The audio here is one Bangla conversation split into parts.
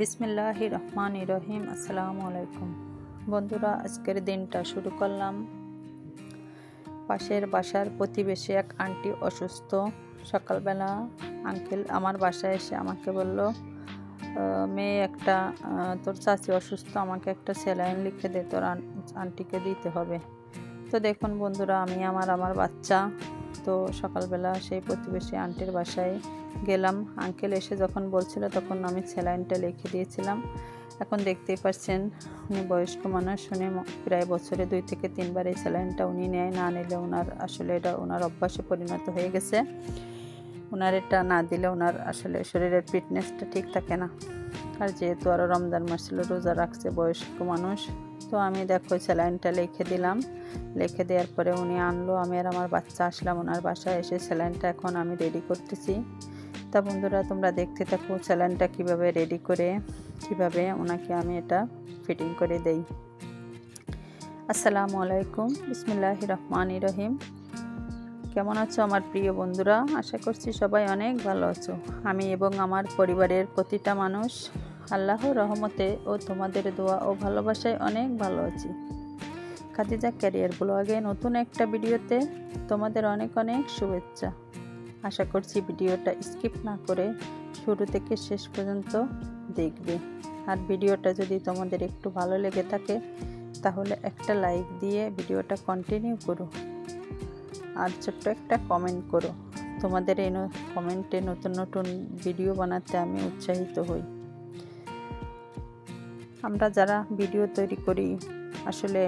বিসমিল্লাহির রহমানির রহিম। আসসালামু আলাইকুম বন্ধুরা, আজকের দিনটা শুরু করলাম। পাশের বাসার প্রতিবেশী এক আন্টি অসুস্থ। সকালবেলা আঙ্কেল আমার বাসায় এসে আমাকে বলল, মেয়ে একটা, তোর চাচি অসুস্থ, আমাকে একটা স্যালাইন লিখে দে, তোর আন্টিকে দিতে হবে। তো দেখুন বন্ধুরা, আমি আমার বাচ্চা তো সকালবেলা সেই প্রতিবেশী আন্টির বাসায় গেলাম। আঙ্কেল এসে যখন বলছিল তখন আমি স্যালাইনটা লিখে দিয়েছিলাম। এখন দেখতেই পাচ্ছেন উনি বয়স্ক মানুষ, উনি প্রায় বছরে 2 থেকে 3 বার এই স্যালাইনটা উনি নেয়, না নিলে ওনার আসলে এটা ওনার অভ্যাসে পরিণত হয়ে গেছে। ওনার এটা না দিলে ওনার আসলে শরীরের ফিটনেসটা ঠিক থাকে না। আর যেহেতু আরও রমজান মাস ছিল, রোজা রাখছে, বয়স্ক মানুষ, তো আমি দেখো স্যালাইনটা লিখে দিলাম। লিখে দেওয়ার পরে উনি আনলো, আমি আর আমার বাচ্চা আসলাম ওনার বাসায় এসে স্যালাইনটা এখন আমি রেডি করতেছি। তা বন্ধুরা, তোমরা দেখতে থাকো স্যালাইনটা কীভাবে রেডি করে কিভাবে ওনাকে আমি এটা ফিটিং করে দেই। আসসালামু আলাইকুম, বিসমিল্লাহির রহমানির রহিম। কেমন আছো আমার প্রিয় বন্ধুরা? আশা করছি সবাই অনেক ভালো আছো। আমি এবং আমার পরিবারের প্রতিটা মানুষ আল্লাহর রহমতে ও তোমাদের দোয়া ও ভালোবাসায় অনেক ভালো আছি। খাদিজা ক্যারিয়ার ব্লগে নতুন একটা ভিডিওতে তোমাদের অনেক অনেক শুভেচ্ছা। আশা করছি ভিডিওটা স্কিপ না করে শুরু থেকে শেষ পর্যন্ত দেখবে। আর ভিডিওটা যদি তোমাদের একটু ভালো লেগে থাকে তাহলে একটা লাইক দিয়ে ভিডিওটা কন্টিনিউ করো, আর ছোট্ট একটা কমেন্ট করো। তোমাদের এই কমেন্টে নতুন নতুন ভিডিও বানাতে আমি উৎসাহিত হই। আমরা যারা ভিডিও তৈরি করি, আসলে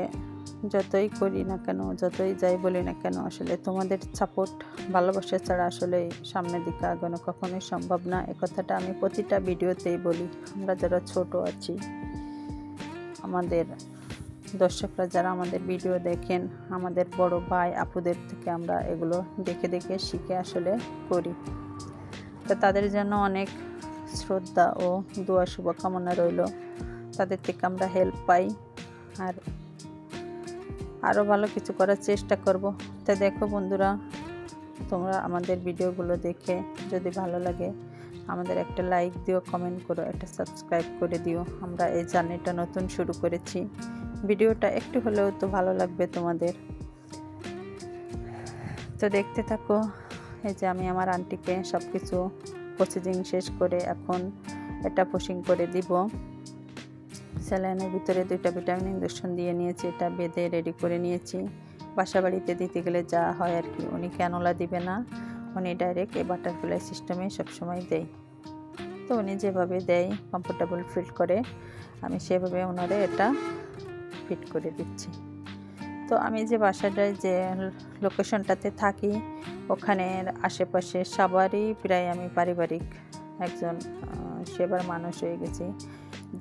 যতই করি না কেন, যতই যাই বলি না কেন, আসলে তোমাদের সাপোর্ট, ভালোবাসা ছাড়া আসলে সামনের দিকে আগানো কখনোই সম্ভব না। এ কথাটা আমি প্রতিটা ভিডিওতেই বলি। আমরা যারা ছোট আছি, আমাদের দর্শকরা যারা আমাদের ভিডিও দেখেন, আমাদের বড় ভাই আপুদের থেকে আমরা এগুলো দেখে দেখে শিখে আসলে করি। তো তাদের জন্য অনেক শ্রদ্ধা ও দোয়া শুভকামনা রইল। তাদের থেকে আমরা হেল্প পাই, আর আরও ভালো কিছু করার চেষ্টা করব। তাই দেখো বন্ধুরা, তোমরা আমাদের ভিডিওগুলো দেখে যদি ভালো লাগে আমাদের একটা লাইক দিও, কমেন্ট করো, একটা সাবস্ক্রাইব করে দিও। আমরা এই জার্নিটা নতুন শুরু করেছি, ভিডিওটা একটু হলেও তো ভালো লাগবে তোমাদের। তো দেখতে থাকো। এই যে আমি আমার আন্টিকে সব কিছু প্রসেসিং শেষ করে এখন এটা পুশিং করে দিব। স্যালাইনের ভিতরে 2টা ভিটামিন ইনজেকশন দিয়ে নিয়েছি, এটা বেঁধে রেডি করে নিয়েছি। বাসা বাড়িতে দিতে গেলে যা হয় আর কি, উনি ক্যানোলা দিবে না, উনি ডাইরেক্ট এই বাটারফ্লাই সিস্টেমে সবসময় দেয়। তো উনি যেভাবে দেয় কমফোর্টেবল ফিল করে, আমি সেভাবে ওনারে এটা ফিট করে দিচ্ছি। তো আমি যে বাসাটায় যে লোকেশনটাতে থাকি, ওখানের আশেপাশে সবারই প্রায় আমি পারিবারিক একজন সেবার মানুষ হয়ে গেছি।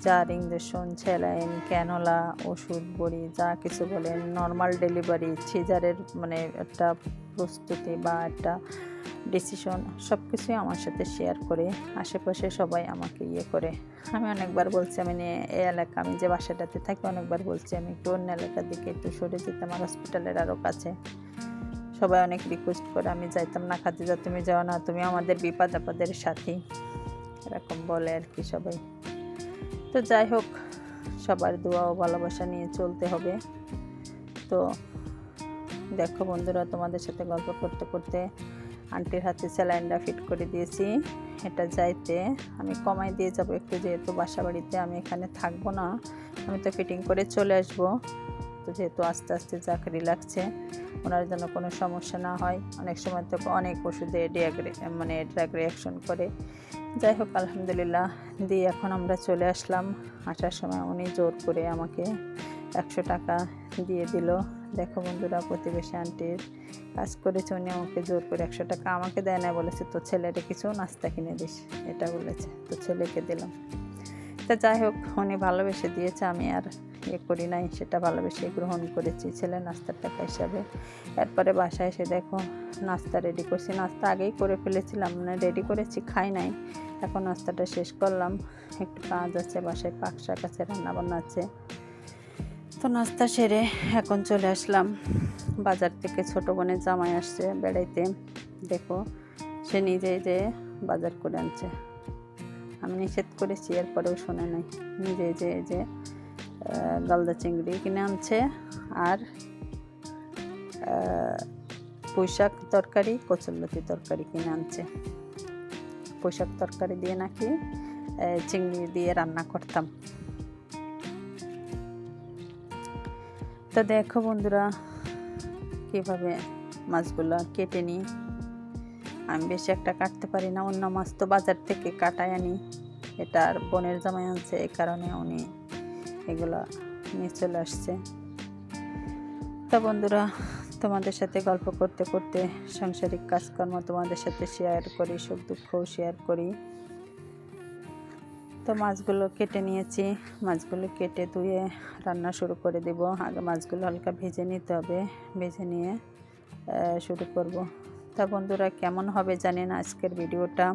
যার ইঞ্জেকশন, স্যালাইন, ক্যানোলা, ওষুধ, বড়ি, যা কিছু বলেন, নর্মাল ডেলিভারি, সিজারের মানে একটা প্রস্তুতি বা একটা ডিসিশন, সব কিছুই আমার সাথে শেয়ার করে। আশেপাশে সবাই আমাকে করে। আমি অনেকবার বলছি, আমি এই এলাকা, আমি যে বাসাটাতে থাকি, অনেকবার বলছি আমি একটু অন্য এলাকার দিকে একটু সরে যেতাম, আমার হসপিটালের আরও কাছে। সবাই অনেক রিকোয়েস্ট করে, আমি যাইতাম না। খাদিজা তুমি যাও না, তুমি আমাদের বিপদ আপদের সাথী, এরকম বলে আর কি সবাই। তো যাই হোক, সবার দোয়া ও ভালোবাসা নিয়ে চলতে হবে। তো দেখো বন্ধুরা, তোমাদের সাথে গল্প করতে করতে আন্টির হাতে স্যালাইনটা ফিট করে দিয়েছি। এটা যাইতে আমি কমাই দিয়ে যাব একটু, যেহেতু বাসা বাড়িতে আমি এখানে থাকবো না, আমি তো ফিটিং করে চলে আসবো। তো যেহেতু আস্তে আস্তে চাকরি লাগছে, ওনার জন্য কোনো সমস্যা না হয়। অনেক সময় তো অনেক ওষুধে ড্রাগ রিয়াকশন করে। যাই হোক, আলহামদুলিল্লাহ দিয়ে এখন আমরা চলে আসলাম। আসার সময় উনি জোর করে আমাকে 100 টাকা দিয়ে দিল। দেখো বন্ধুরা, প্রতিবেশী আন্টির কাজ করেছে, উনি আমাকে জোর করে 100 টাকা আমাকে দেয় না, বলেছে তো ছেলেরে কিছু নাস্তা কিনে দিস, এটা বলেছে, তো ছেলেকে দিলাম। তা যাই হোক, উনি ভালোবেসে দিয়েছে, আমি আর করি নাই, সেটা ভালোবেসে গ্রহণ করেছি ছেলের নাস্তার টাকা হিসাবে। এরপরে বাসায় এসে দেখো নাস্তা রেডি করছি। নাস্তা আগেই করে ফেলেছিলাম, রেডি করেছি, খাই নাই। এখন নাস্তাটা শেষ করলাম, একটু কাজ আছে বাসায়, পাক শাক আছে, রান্নাবান্না আছে। তো নাস্তা সেরে এখন চলে আসলাম বাজার থেকে। ছোটো বোনের জামাই আসছে বেড়াইতে, দেখো সে নিজেই যে বাজার করে আনছে। আমি নিষেধ করেছি, এরপরেও শোনে নাই। নিজে যে গলদা চিংড়ি কিনে আনছে আর পুঁইশাক তরকারি, কচুরলতি তরকারি কিনে আনছে। পুঁইশাক তরকারি দিয়ে নাকি চিংড়ি দিয়ে রান্না করতাম। তো দেখো বন্ধুরা কীভাবে মাছগুলো কেটে নিই। আমি বেশি একটা কাটতে পারি না, অন্য মাছ তো বাজার থেকে কাটায় আনি, এটা আর বোনের জামাই আনছে, এই কারণে উনি এগুলো নিয়ে চলে আসছে। তো বন্ধুরা তোমাদের সাথে গল্প করতে করতে সাংসারিক কাজকর্ম তোমাদের সাথে শেয়ার করি, সুখ দুঃখও শেয়ার করি। তো মাছগুলো কেটে নিয়েছি, মাছগুলো কেটে ধুয়ে রান্না শুরু করে দেব। আগে মাছগুলো হালকা ভেজে নিতে হবে, ভেজে নিয়ে শুরু করব। তা বন্ধুরা কেমন হবে জানি না আজকের ভিডিওটা।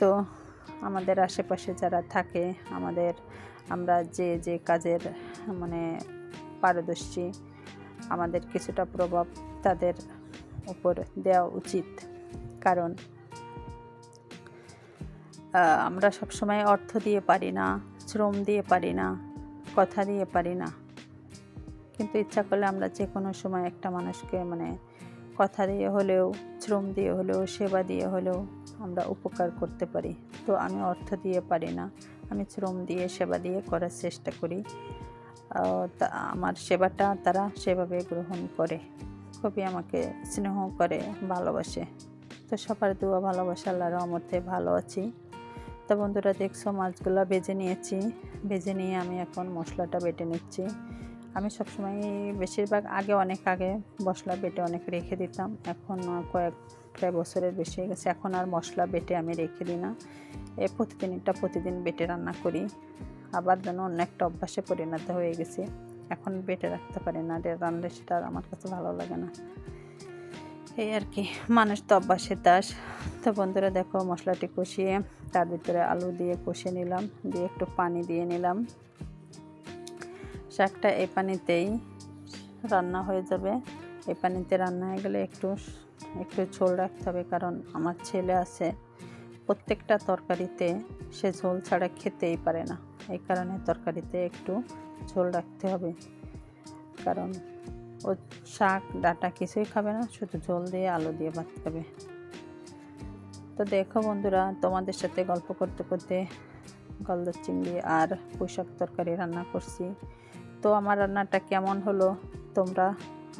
তো আমাদের আশেপাশে যারা থাকে, আমরা যে কাজের মানে পারদর্শী, আমাদের কিছুটা প্রভাব তাদের উপর দেওয়া উচিত। কারণ আমরা সবসময় অর্থ দিয়ে পারি না, শ্রম দিয়ে পারি না, কথা দিয়ে পারি না, কিন্তু ইচ্ছা করলে আমরা যে কোনো সময় একটা মানুষকে মানে কথা দিয়ে হলেও, শ্রম দিয়ে হলেও, সেবা দিয়ে হলেও আমরা উপকার করতে পারি। তো আমি অর্থ দিয়ে পারি না, আমি শ্রম দিয়ে, সেবা দিয়ে করার চেষ্টা করি। আমার সেবাটা তারা সেভাবে গ্রহণ করে, খুবই আমাকে স্নেহ করে, ভালোবাসে। তো সবার দোয়া ভালোবাসা আল্লাহর রহমতে ভালো আছি। তো বন্ধুরা দেখছো মাছগুলো ভেজে নিয়েছি, ভেজে নিয়ে আমি এখন মশলাটা বেটে নিচ্ছি। আমি সবসময় বেশিরভাগ অনেক আগে মশলা বেটে অনেক রেখে দিতাম, এখন প্রায় বছরের বেশি হয়ে গেছে, এখন আর মশলা বেটে আমি রেখে দিই না। প্রতিদিন বেটে রান্না করি, আবার যেন অন্য একটা অভ্যাসে পরিণত হয়ে গেছে। এখন বেটে রাখতে পারি না, রান্নালে সেটা আমার কাছে ভালো লাগে না, এই আর কি, মানুষ তো অভ্যাসের দাস। তো বন্ধুরা দেখো মশলাটি কষিয়ে তার ভিতরে আলু দিয়ে কষিয়ে নিলাম, দিয়ে একটু পানি দিয়ে নিলাম। শাকটা এই পানিতেই রান্না হয়ে যাবে। এই পানিতে রান্না হয়ে গেলে একটু ঝোল রাখতে হবে, কারণ আমার ছেলে আছে, প্রত্যেকটা তরকারিতে সে ঝোল ছাড়া খেতেই পারে না। এই কারণে তরকারিতে একটু ঝোল রাখতে হবে, কারণ ও শাক ডাঁটা কিছুই খাবে না, শুধু ঝোল দিয়ে আলু দিয়ে ভাত খাবে। তো দেখো বন্ধুরা তোমাদের সাথে গল্প করতে করতে গলদা চিংড়ি আর পুঁইশাক তরকারি রান্না করছি। তো আমার রান্নাটা কেমন হলো তোমরা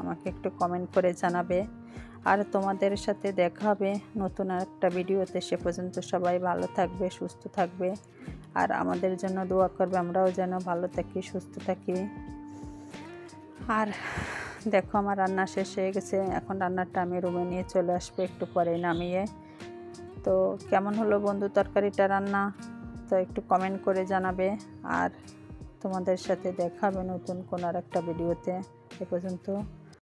আমাকে একটু কমেন্ট করে জানাবে। আর তোমাদের সাথে দেখা হবে নতুন একটা ভিডিওতে। সে পর্যন্ত সবাই ভালো থাকবে, সুস্থ থাকবে, আর আমাদের জন্য দোয়া করবে, আমরাও যেন ভালো থাকি, সুস্থ থাকি। আর দেখো আমার রান্না শেষ হয়ে গেছে, এখন রান্নাটা আমি রুমে নিয়ে চলে আসবো একটু পরে নামিয়ে। তো কেমন হলো বন্ধু তরকারিটা রান্না, তো একটু কমেন্ট করে জানাবে। আর তোমাদের সাথে দেখা হবে নতুন কোনো আর একটা ভিডিওতে। এ পর্যন্ত